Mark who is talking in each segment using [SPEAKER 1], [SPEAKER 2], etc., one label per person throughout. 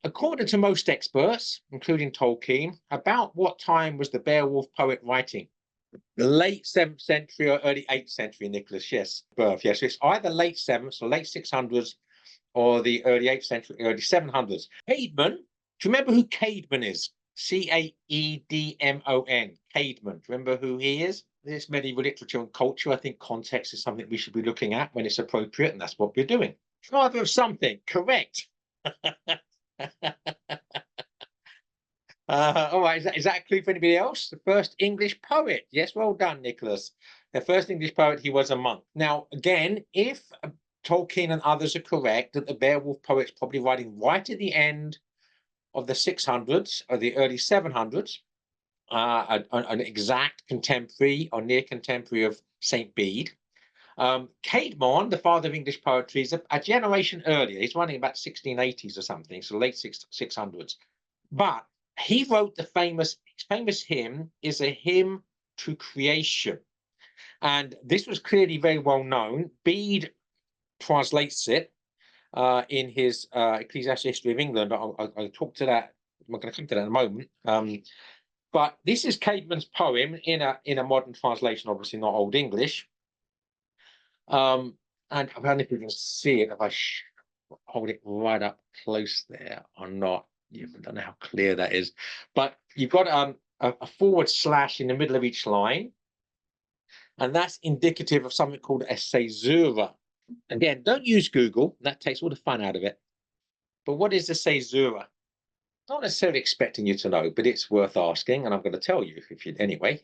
[SPEAKER 1] according to most experts, including Tolkien, about what time was the Beowulf poet writing? The late 7th century or early 8th century, Nicholas, yes, birth, yes. It's either late 7th or late 600s or the early 8th century, early 700s. Caedmon, do you remember who Caedmon is? Caedmon, Caedmon. Do you remember who he is? This medieval literature and culture, I think context is something we should be looking at when it's appropriate, and that's what we're doing. Father of something, correct. All right, is that a clue for anybody else? The first English poet. Yes, well done, Nicholas. The first English poet, he was a monk. Now, again, if Tolkien and others are correct that the Beowulf poet's probably writing right at the end of the 600s or the early 700s, an exact contemporary or near contemporary of Saint Bede. Caedmon, the father of English poetry, is a generation earlier. He's running about 1680s or something, so late 600s. But he wrote the famous hymn is a hymn to creation. And this was clearly very well known. Bede translates it in his Ecclesiastical History of England. I'll talk to that. I'm going to come to that in a moment. But this is Caedmon's poem in a modern translation, obviously not Old English. And I don't know if you can see it, if I hold it right up close there or not. I don't know how clear that is. But you've got a forward slash in the middle of each line. And that's indicative of something called a Caesura. Again, don't use Google. That takes all the fun out of it. But what is a Caesura? Not necessarily expecting you to know, but it's worth asking. And I'm going to tell you if you anyway.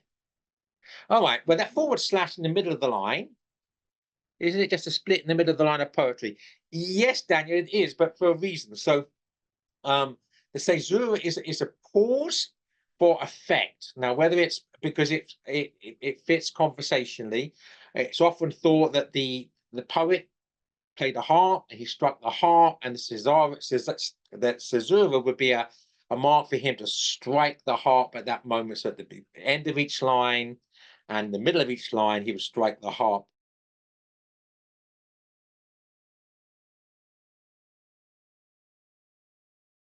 [SPEAKER 1] All right. Well, that forward slash in the middle of the line, isn't it just a split in the middle of the line of poetry? Yes, Daniel, it is, but for a reason. So the Caesura is a pause for effect. Now, whether it's because it fits conversationally, it's often thought that the poet played a harp, he struck the harp, and the Caesura says that Caesura would be a mark for him to strike the harp at that moment. So at the end of each line and the middle of each line, he would strike the harp